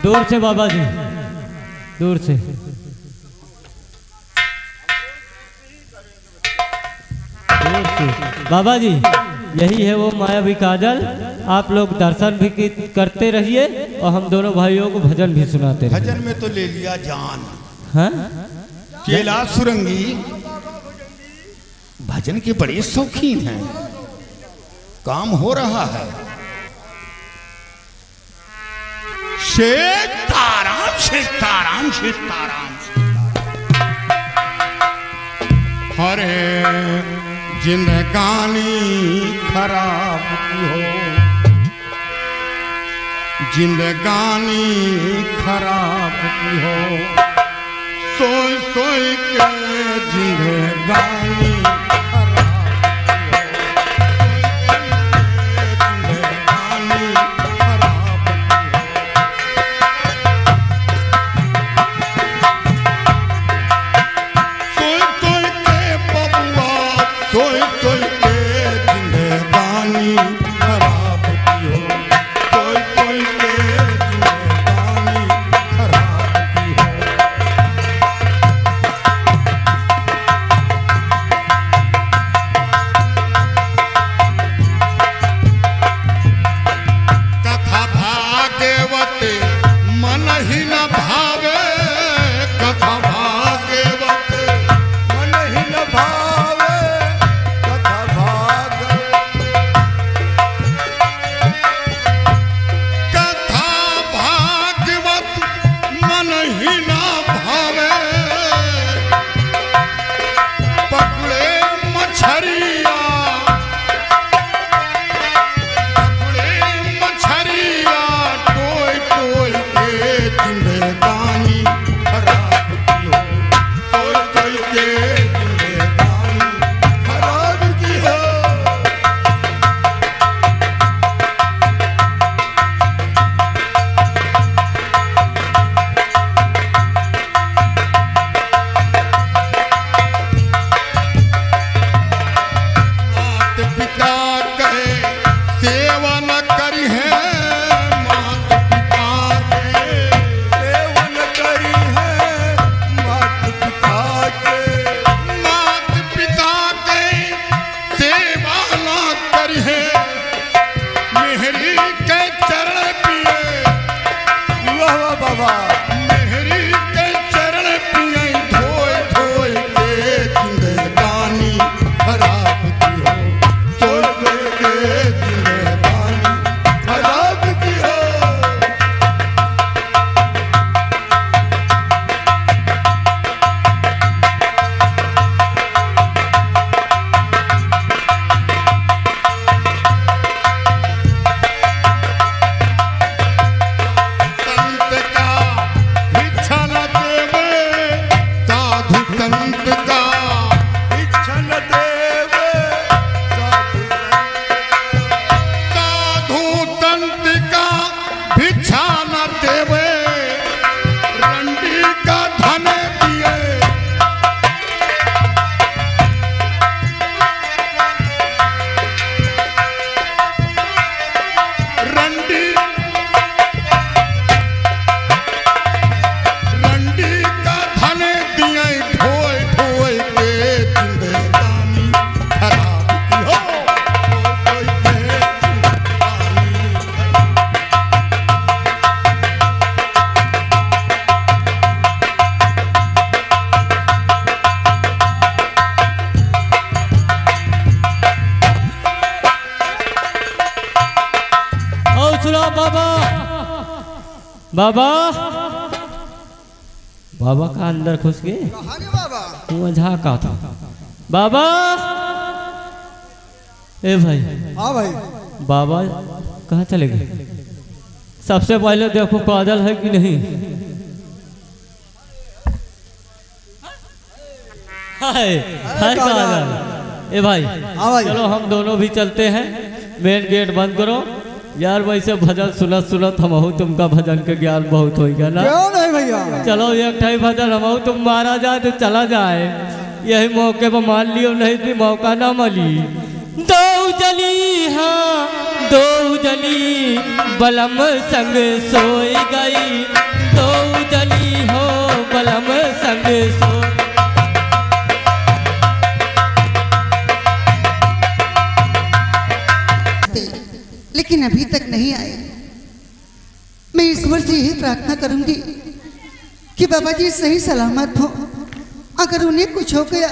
दूर से बाबा जी, दूर से। बाबा जी यही है वो मायावी काजल। आप लोग दर्शन भी करते रहिए और हम दोनों भाइयों को भजन भी सुनाते रहिए। भजन में तो ले लिया जान। हाँ? कैलाश सुरंगी भजन के बड़े शौकीन हैं। काम हो रहा है। सीताराम सीताराम सीताराम। हरे जिंदगानी खराब की हो, जिंदगानी खराब की हो, सोई सोई के जिंदगानी बाबा बाबा का अंदर घुस गए। तू झाका था बाबा। ए भाई। हाँ भाई। बाबा कहाँ चले गए? सबसे पहले देखो काजल है कि नहीं। हाय हाय काजल। ए भाई, चलो हम दोनों भी चलते हैं। मेन गेट बंद करो यार। वैसे भजन सुनत सुनत हम तुमका भजन के ज्ञान बहुत हो गया ना। क्यों नहीं भैया? चलो एक ठाई भजन हम तुम मारा जाए तो चला जाए। यही मौके पर मान लियो, नहीं तो मौका ना मिली। दो जनी हाँ दो जनी बलम संग सोई गई, दो जनी हो बलम संग सोई। लेकिन अभी तक नहीं आए। मैं ईश्वर से यही प्रार्थना करूंगी कि बाबा जी सही सलामत हो। अगर उन्हें कुछ हो गया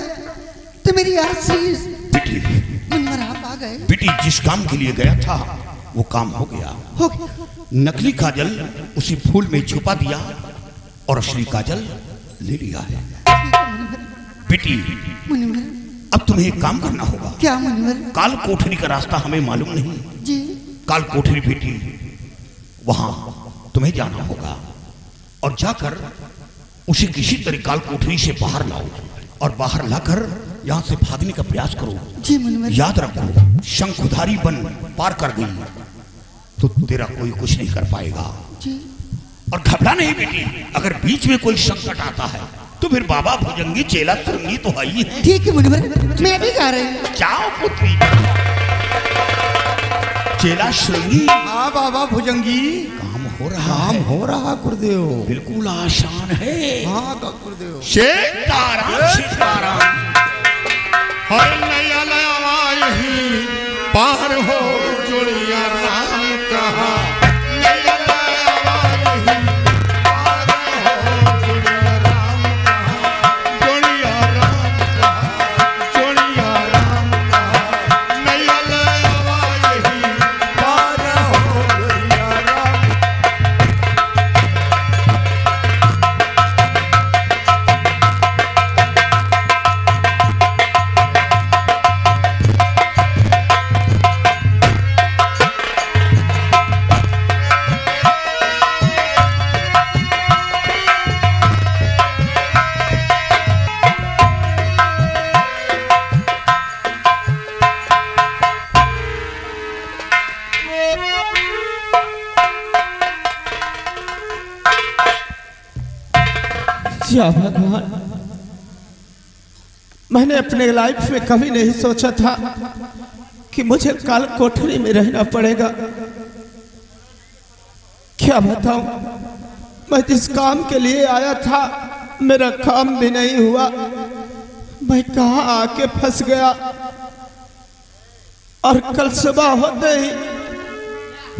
तो मेरी आशीष। बेटी, मुनवर आप आ गए। बेटी जिस काम के लिए गया था वो काम हो गया। हो गया। नकली काजल उसी फूल में छुपा दिया और असली काजल ले लिया है। बेटी मुनवर, अब तुम्हें एक काम करना होगा। क्या मुनवर? काल कोठरी का रास्ता हमें मालूम नहीं। जी। काल कोठरी बेटी, वहां तुम्हें जाना होगा और जाकर उसे किसी तरह काल कोठरी से बाहर लाओ और बाहर लाकर यहां से भागने का प्रयास करो। जी मुनवर। याद रखो, शंखुधारी वन पार कर गई तो तेरा कोई कुछ नहीं कर पाएगा। जी। और घबरा नहीं बेटी, अगर बीच में कोई संकट आता है तो फिर बाबा भुजंगी चेला श्रृंगी तो है ही है। ठीक है मुनवर, मैं भी जा रही हूँ। जाओ पुत्री, चेला श्रृंगी। हाँ बाबा भुजंगी, काम हो रहा काम है। हो रहा गुरुदेव। बिल्कुल आसान है। हाँ गुरुदेव। सीताराम सीताराम। हर नया नया यही पार हो जोड़िया राम कहा। नया नया यही पार हो जोड़िया राम कहा। जोड़िया राम कहा, जोड़िया राम कहा। नया नया यही पार हो जोड़िया राम। या भगवान, मैंने अपने लाइफ में कभी नहीं सोचा था कि मुझे काल कोठरी में रहना पड़ेगा। क्या बताऊं, मैं जिस काम के लिए आया था मेरा काम भी नहीं हुआ। मैं कहां आके फंस गया और कल सुबह होते ही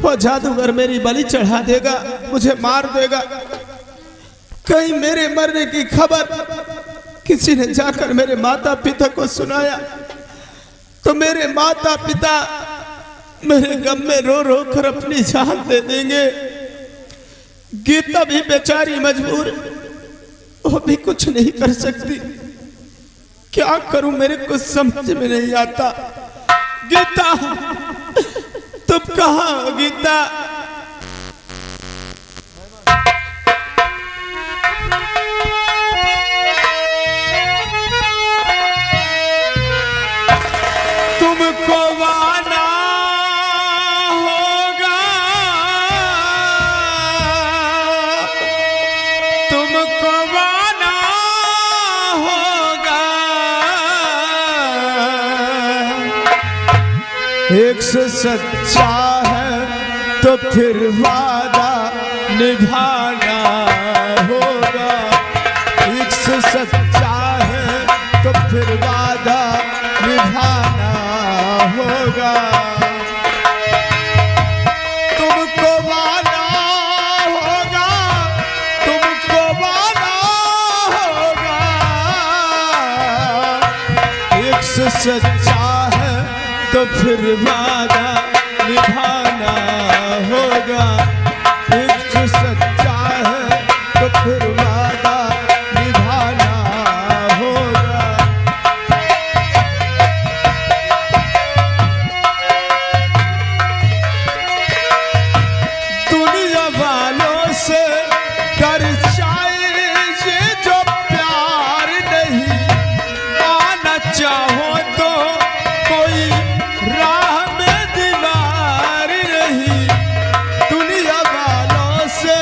वो जादूगर मेरी बलि चढ़ा देगा, मुझे मार देगा। कहीं मेरे मरने की खबर किसी ने जाकर मेरे माता पिता को सुनाया तो मेरे माता पिता मेरे गम में रो रो कर अपनी जान दे देंगे। गीता भी बेचारी मजबूर, वो भी कुछ नहीं कर सकती। क्या करूं, मेरे कुछ समझ में नहीं आता। गीता, तुम कहां हो गीता? तुमको वाना होगा, तुमको वाना होगा। एक से सच्चा है तो फिर वादा निभाना होगा। एक से सच्चा है तो फिर वादा निभाना होगा। तुमको वादा होगा, तुमको वादा होगा। एक से सच्चा है तो फिर वादा निभाना होगा। एक से सच्चा है तो फिर वादा निभाना होगा। दुनिया वालों से डर जाए ये जो प्यार नहीं, आना चाहो तो कोई राह में दीवार नहीं। दुनिया वालों से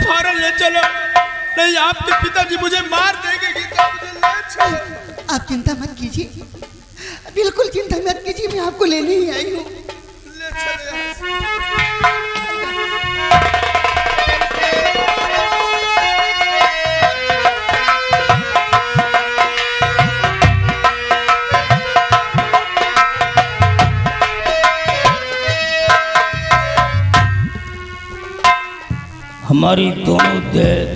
फौरन ले चलो, नहीं आपके पिताजी मुझे मार देंगे। गीता मुझे ले चलो। आप चिंता मत कीजिए, बिल्कुल चिंता मत कीजिए, मैं आपको लेने ही आई हूँ। ले चलो। हमारी दोनों देश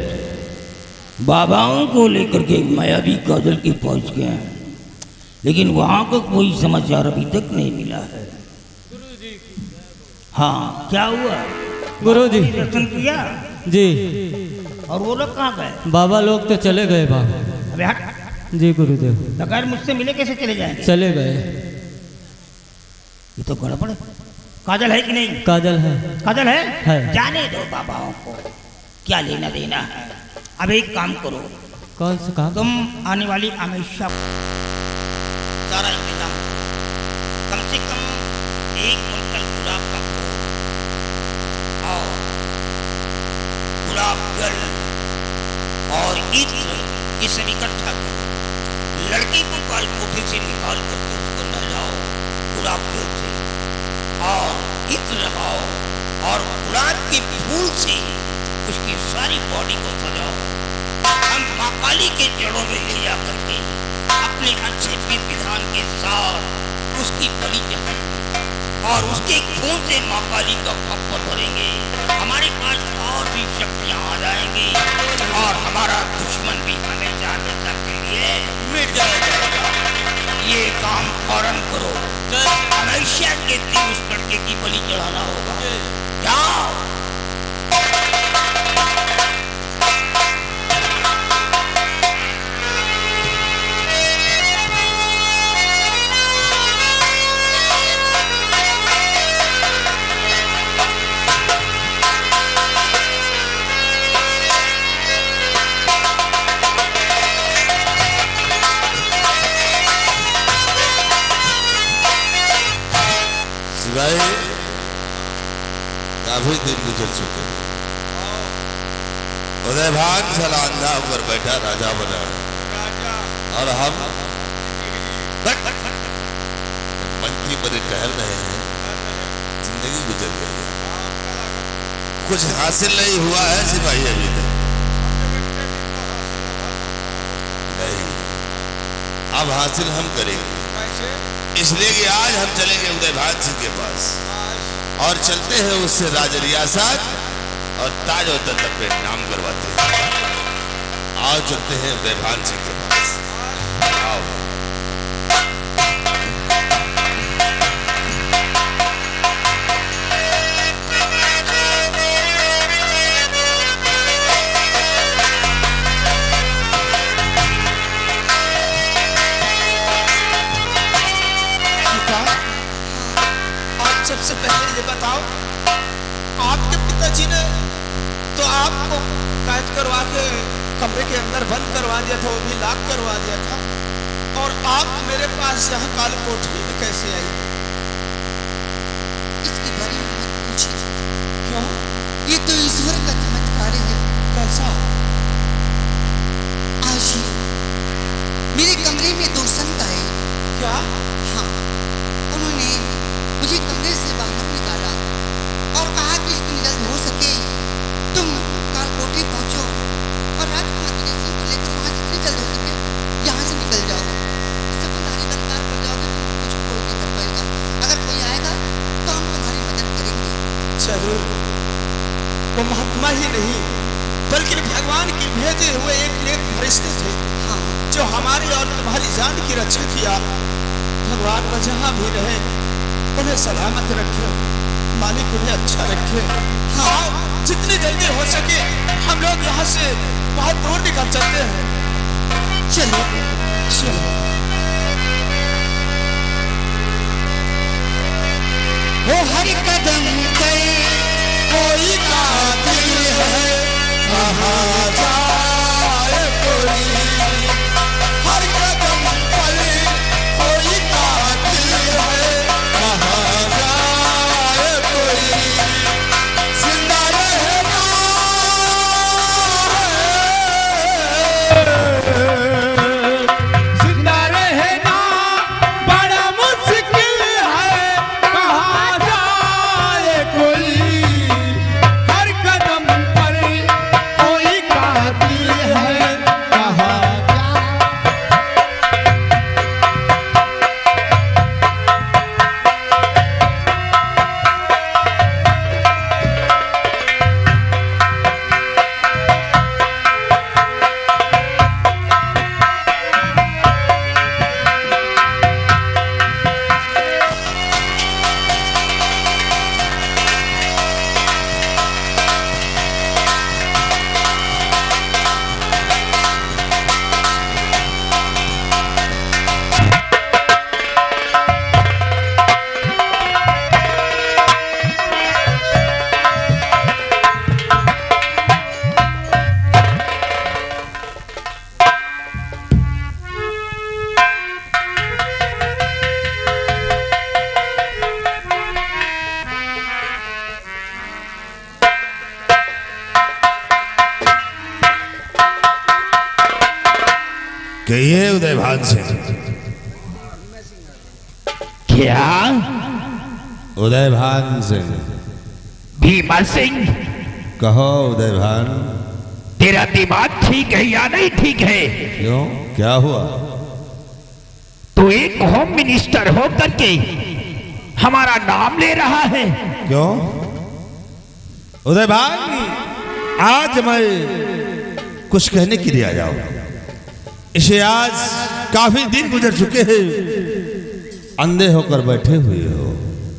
बाबाओं को लेकर के मायावी काजल के पहुंच गए हैं, लेकिन वहां का कोई समाचार अभी तक नहीं मिला है। हाँ, क्या हुआ? गुरुजी दर्शन किया जी। और वो लोग कहाँ गए? बाबा लोग तो चले गए बाबा। अबे हट, जी गुरुदेव बगैर मुझसे मिले कैसे चले जाएंगे? चले गए। ये तो गड़बड़ है। काजल है कि नहीं? काजल है। काजल है? है। जाने दो बाबाओं को, क्या लेना देना है। अब एक काम करो, कौन सा काम? तुम आने वाली हमेशा सारा इंतजाम करो। कम से कम 1 कुंटल गुलाब का फूल और गुलाब जल और इत्र ये सब इकट्ठा करो। लड़की को काल कोठे से निकाल करके उसको नहलाओ गुलाब जल से और इत्र लगाओ और गुलाब के फूल से उसकी सारी बॉडी को सजाओ। हम माँ काली के जड़ों में ले जा करके अपने अच्छे विधान के साथ उसकी बलि चढ़ाएंगे और उसके खून से माँ काली का खप्पर भरेंगे। हमारे पास और भी शक्तियाँ आ जाएंगी और हमारा दुश्मन भी हमेशा हमेशा के लिए मिट जाएगा। ये काम फौरन करो, हमेशा के दिन उस लड़के की बलि चढ़ाना होगा। जाओ। काफी दिन गुजर चुके, उदयभान सलांधा होकर बैठा राजा बना और हम मंत्री बने टहल रहे हैं। जिंदगी गुजर गई, कुछ हासिल नहीं हुआ है सिपाही अभी तक। नहीं, अब हासिल हम करेंगे, इसलिए कि आज हम चलेंगे उदयभान सिंह के पास और चलते हैं उससे राज रियासत और ताज और तख्त पे नाम करवाते हैं। आओ चलते हैं उदयभान सिंह के पास। आओ। सबसे पहले ये बताओ, आपके पिताजी ने तो आपको कैद करवा के कमरे के अंदर बंद करवा दिया था, वो भी लॉक करवा दिया था, और आप मेरे पास यहाँ काल कोठरी में कैसे आई? इसके बारे में मत पूछिए। क्यों? ये तो ईश्वर का चमत्कार है। कैसा? आज ही मेरे कमरे में 2 संत आए। क्या? हाँ, उन्होंने मुझे कमरे से बाहर निकाला और कहा कि जितनी जल्द हो सके तुम काल कोठरी पहुंचो और राजकुमारी सिंह को लेकर वहां जितनी जल्द हो सके यहाँ से निकल जाओ। इससे तुम्हारी दरकार पर जाओगे तो कुछ कोई नहीं कर पाएगा। अगर कोई आएगा तो हम तुम्हारी मदद करेंगे। जरूर। वो महात्मा ही नहीं बल्कि भगवान के भेजे हुए एक फरिश्ते थे। हाँ, जो हमारी और तुम्हारी जान की रक्षा किया। भगवान वो जहाँ भी रहे उन्हें सलामत रखे, मालिक उन्हें अच्छा रखे। हाँ, जितनी जल्दी हो सके हम लोग यहाँ से बहुत दूर निकल चलते हैं। चलो चलो। वो हर कदम पे कोई कातिल है, कहाँ जाए कोई, हर कदम पर कोई कातिल है, कहाँ जाए कोई, जिंदा रहना कहिए उदयभान सिंह। क्या? उदयभान सिंह। भीमा सिंह। कहो उदयभान। तेरा दिमाग ठीक है या नहीं ठीक है? क्यों, क्या हुआ? तू एक होम मिनिस्टर हो करके हमारा नाम ले रहा है। क्यों उदयभान, आज मैं कुछ कहने के लिए आया हूं। इसे आज काफी दिन गुजर चुके हैं, अंधे होकर बैठे हुए हो,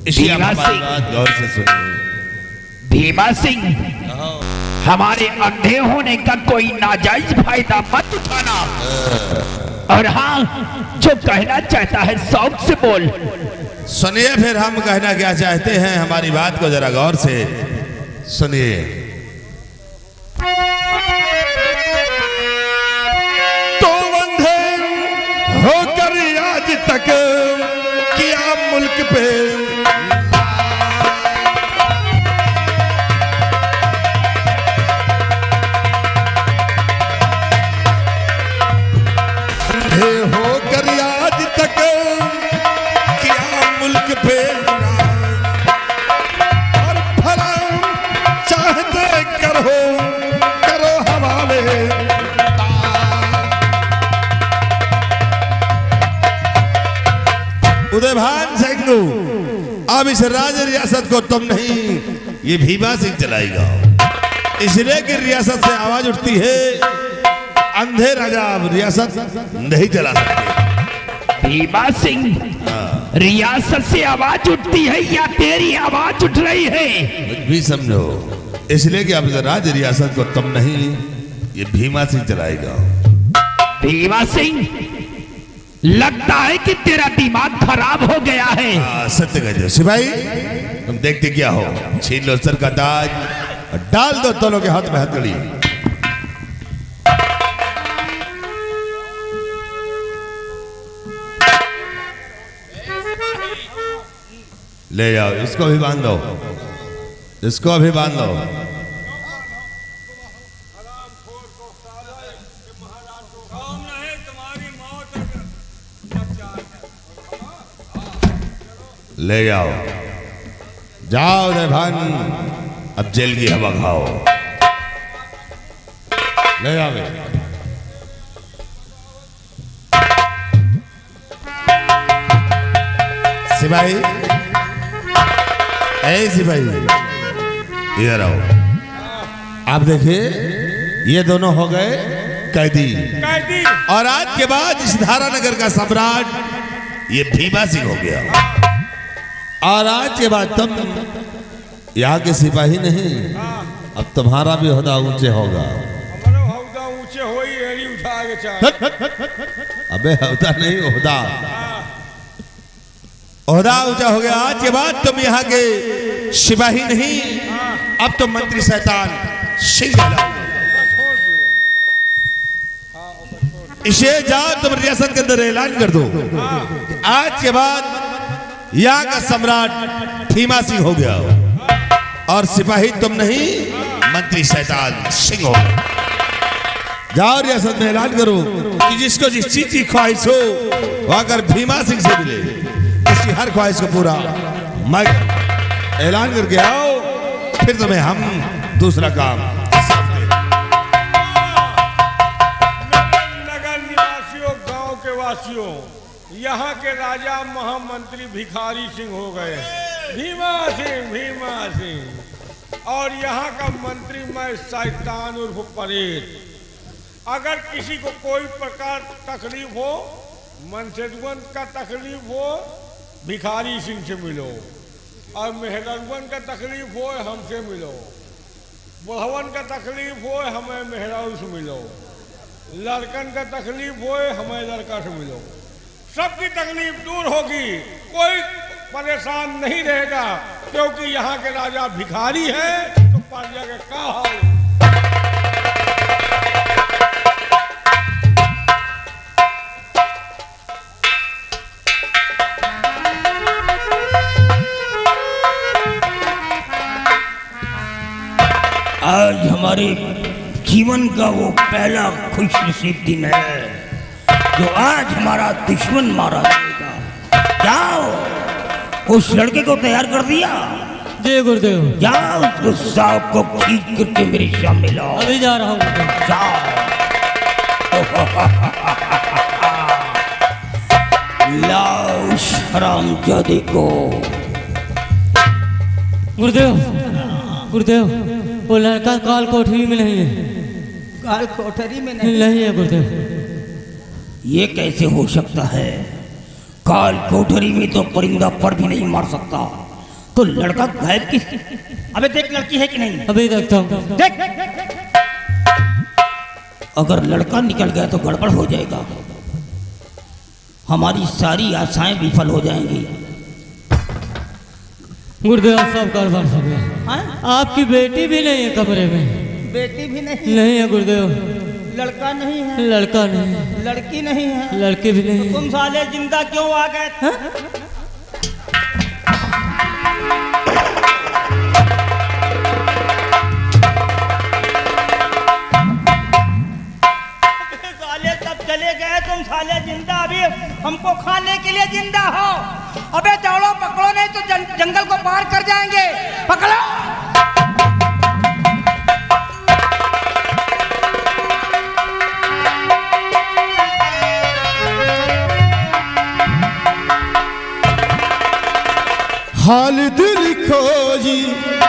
इसे भीमा सिंह। बात गौर से सुनिए। भीमा सिंह, हमारे अंधे होने का कोई नाजायज फायदा मत उठाना। और हाँ, जो कहना चाहता है शौक से बोल। सुनिए, फिर हम कहना क्या चाहते हैं, हमारी बात को जरा गौर से सुनिए। तो अंधे होकर आज तक किया मुल्क पे होकर आज तक किया मुल्क पे और फराम चाहते करो हवाले। उदयभान सिंह, अब इस राज रियासत को तुम नहीं, ये भीमा सिंह चलाएगा। इसलिए कि रियासत से आवाज उठती है, अंधे राजा अब रियासत नहीं चला सकते। भीमा सिंह, रियासत से आवाज उठती है या तेरी आवाज उठ रही है? कुछ भी समझो, इसलिए कि अब राज रियासत को तुम नहीं, ये भीमा सिंह चलाएगा। भीमा सिंह, लगता है कि तेरा दिमाग खराब हो गया है। सत्य कह सिपाही, तुम देखते क्या हो, छीन लो सर का ताज और डाल दो दोनों के हाथ में हथकड़ी। ले जाओ, इसको भी बांध दो, इसको भी बांध दो। ले जाओ, जाओ उदयभान, अब जेल की हवा खाओ। ले जाओ। सिपाही, ऐ सिपाही, इधर आओ। आप देखिए, ये दोनों हो गए कैदी, और आज के बाद इस धारानगर का सम्राट ये भीमा सिंह हो गया। और आज के बाद तुम यहाँ के सिपाही नहीं, अब तुम्हारा भी ओहदा ऊंचे होगा। अबे ओहदा नहीं, ओहदा ऊंचा हो गया। आज के बाद तुम यहाँ के सिपाही नहीं, अब तो मंत्री शैतान सिंह इसे जाओ, तुम रियासत के अंदर ऐलान कर दो, आज के बाद यहाँ का सम्राट भीमा सिंह हो गया, और सिपाही तुम नहीं, मंत्री शैतान सिंह हो गया। जाओ रियासत में ऐलान करो कि जिसको जिस चीज की ख्वाहिश हो वो अगर भीमा सिंह से मिले, उसकी हर ख्वाहिश को पूरा मैं ऐलान करके आओ, फिर तुम्हें हम दूसरा काम। नगर निवासियों, गांव के वासियों, यहाँ के राजा महामंत्री भिखारी सिंह हो गए, भीमा सिंह, और यहाँ का मंत्री मैं शैतान उर्फ परेड। अगर किसी को कोई प्रकार तकलीफ हो, मनसेदुगन का तकलीफ हो, भिखारी सिंह से मिलो, और मेहरगन का तकलीफ हो, हमसे मिलो, बुढ़वन का तकलीफ हो, हमें मेहरारू से मिलो, लड़कन का तकलीफ हो, हमें लड़का से मिलो। सबकी तकलीफ दूर होगी, कोई परेशान नहीं रहेगा, क्योंकि यहाँ के राजा भिखारी है, तो प्रजा के क्या हाल। आज हमारे जीवन का वो पहला खुश नसीब दिन है। जो आज हमारा दुश्मन मारा जाएगा। जाओ उस लड़के को तैयार कर दिया। जी गुरुदेव। जाओ उसको सांप को खींच करके मेरे सामने लाओ। अभी जा रहा हूँ गुरुदेव। जाओ। लाओ हरामजादे को। गुरुदेव गुरुदेव वो लड़का काल कोठरी में नहीं है। काल कोठरी में नहीं है गुरुदेव। ये कैसे हो सकता है? काल कोठरी में तो परिंदा पर भी नहीं मार सकता, तो लड़का गायब किस? अबे देख लड़की है कि नहीं? अभी देखता हूँ। देख। अगर लड़का निकल गया तो गड़बड़ हो जाएगा, हमारी सारी आशाएं विफल हो जाएंगी। गुरुदेव सब गड़बड़ हो गया। आपकी बेटी भी नहीं है कमरे में। बेटी भी नहीं? नहीं है गुरुदेव। लड़का नहीं है? लड़का नहीं है। लड़की नहीं है? लड़की भी नहीं। तुम साले जिंदा क्यों आ गए? साले सब चले गए, तुम साले जिंदा अभी हमको खाने के लिए जिंदा हो। अबे दौड़ो, पकड़ो, नहीं तो जंगल को पार कर जाएंगे। पकड़ो। हाल दिल खोजी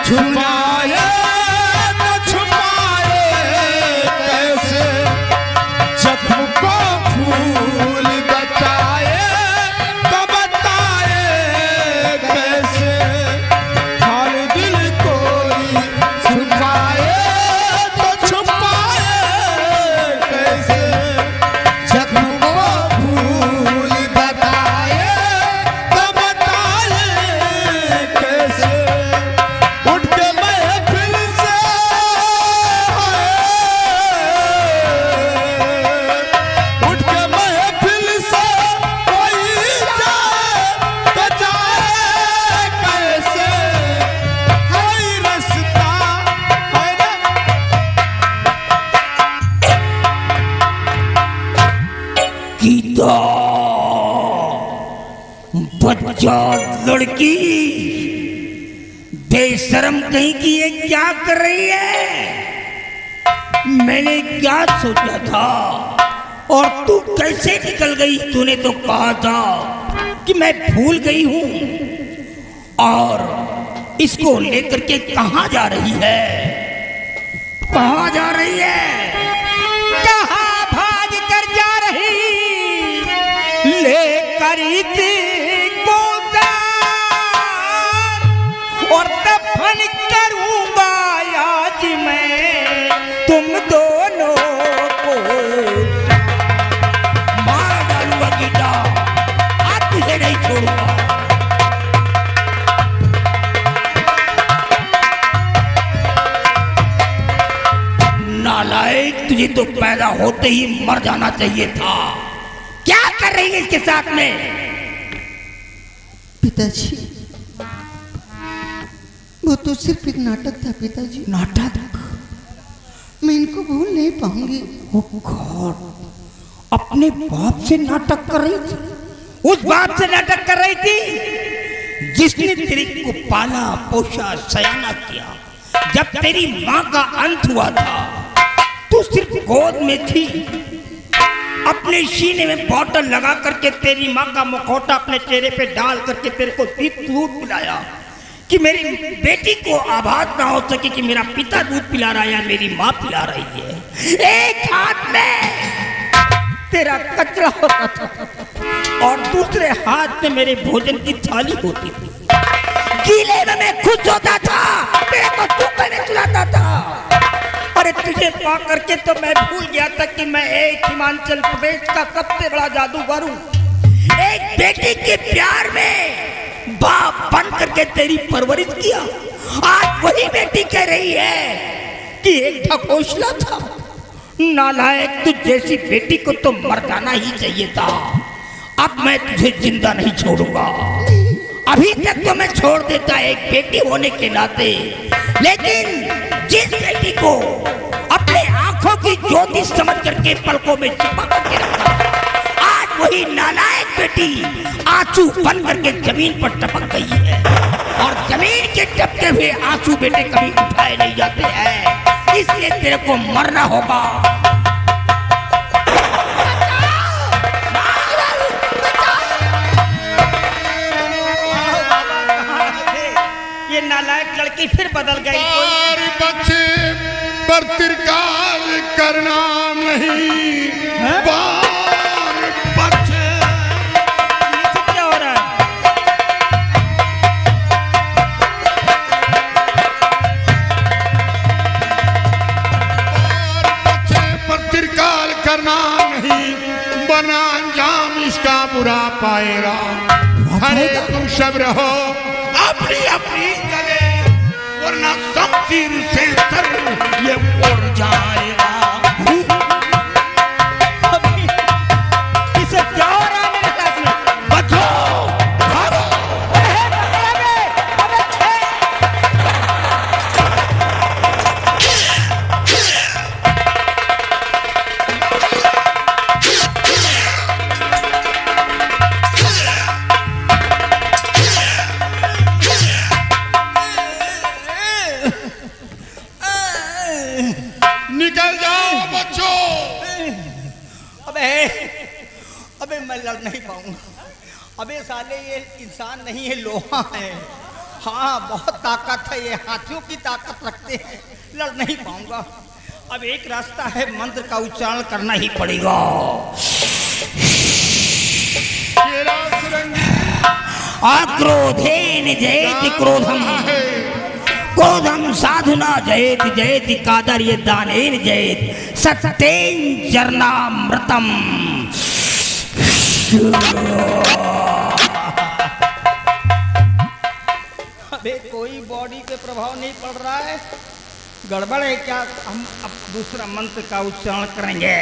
छुपाए न छुपाए कैसे, जख्म को फूल बताए तो बताए कैसे। हाल दिल कोई छुपाए तो छुपाए कैसे, जख्म को फूल बताए तो बताए कैसे। उठ के महफिल से उठ के महफिल से कोई जाए तो जाए कैसे। कोई रास्ता है गीता बच्चा लड़की बेशरम कहीं की ये क्या कर रही है? मैंने क्या सोचा था और तू कैसे निकल गई? तूने तो कहा था कि मैं भूल गई हूं। और इसको लेकर के कहां जा रही है? कहां जा रही है? कहाँ भाग कर जा रही लेकर को और दफन करूंगा आज मैं तुम दोनों को। मार डालूंगा गीता, आज तुझे नहीं छोड़ूंगा। नालायक, तुझे तो पैदा होते ही मर जाना चाहिए था। क्या कर रही है इसके साथ में? पिताजी वो तो सिर्फ एक नाटक था पिताजी। नाटक? मैं इनको भूल नहीं पाऊंगी। ओह गॉड, अपने बाप से नाटक कर रही थी? उस बाप से नाटक कर रही थी जिसने तेरे को पाला पोषा सयाना किया। जब तेरी माँ का अंत हुआ था तू सिर्फ गोद में थी। अपने सीने में बॉटल लगा करके तेरी माँ का मुखौटा अपने चेहरे पे डाल करके तेरे को दूध पिलाया कि मेरी बेटी को आभास ना हो सके कि मेरा पिता दूध पिला रहा है या मेरी माँ पिला रही है। एक हाथ में तेरा कचरा होता था और दूसरे हाथ में मेरे भोजन की थाली होती थी। गीले में मैं खुश होता था, मेरे को सूखे में सुलाता था। अरे तुझे पा करके तो मैं भूल गया था कि मैं एक हिमाचल प्रदेश का सबसे बड़ा जादूगर हूँ। एक बेटी के प्यार में बाप बन करके तेरी परवरिश किया। आज वही बेटी कह रही है कि एक ढकोसला था। नालायक, तुझ जैसी बेटी को तो मर जाना ही चाहिए था। अब मैं तुझे जिंदा नहीं छोड़ूंगा। अभी तक तो मैं छोड़ देता एक बेटी होने के नाते, लेकिन जिस बेटी को अपने आंखों की ज्योति समझ करके पलकों में छिपा करके रखा, वही नालायक बेटी आंसू बन करके जमीन पर टपक गई है और जमीन के टपके हुए आंसू बेटे कभी उठाए नहीं जाते हैं, इसलिए तेरे को मरना होगा। ये नालायक लड़की फिर बदल गई। और बच्चे पर तिरकाल करना नहीं, बार बच्चे क्या हो रहा है? और बच्चे पर तिरकाल करना नहीं, बना अंजाम इसका बुरा पाएगा। अरे तुम सब रहो अपनी अपनी जगह, वरना सब तीर से सर ये उड़ जाएगा। इसे क्या हो रहा है मेरे साथ में? बचाओ, भागो। निकल जाओ बच्चों। अबे मैं लड़ नहीं पाऊंगा। अबे साले ये इंसान नहीं है, लोहा है। हाँ बहुत ताकत है, ये हाथियों की ताकत रखते हैं, लड़ नहीं पाऊंगा। अब एक रास्ता है, मंत्र का उच्चारण करना ही पड़ेगा। आक्रोधेन जयति क्रोधम, क्रोधम साधुना जयति जयति कादर्य दानेन जयति सत्येन चरणामृतम। अबे कोई बॉडी पे प्रभाव नहीं पड़ रहा है, गड़बड़ है क्या? हम अब दूसरा मंत्र का उच्चारण करेंगे।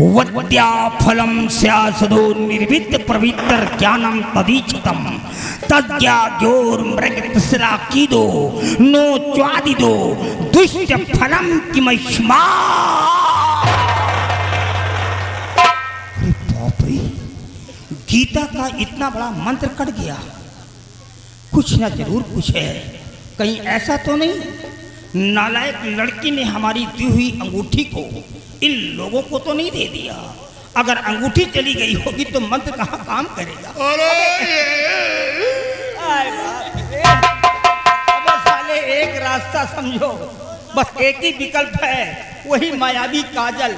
वद्या फलम स्यासदो निर्विद्य पवित्र ज्ञानम तदीक्षितम तद्या ज्ञोर मृग तस्रा कीदो नो च्वादिदो दुष्ट फलम किमश्मा। अरे बाप रे, गीता का इतना बड़ा मंत्र कट गया। कुछ ना जरूर कुछ है, कहीं ऐसा तो नहीं नालायक लड़की ने हमारी दी हुई अंगूठी को इन लोगों को तो नहीं दे दिया? अगर अंगूठी चली गई होगी तो मंत्र कहाँ काम करेगा? अबे साले एक रास्ता समझो, बस एक ही विकल्प है, वही मायावी काजल।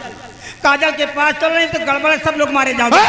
काजल के पास चल रहे तो गड़बड़, सब लोग मारे जाओगे।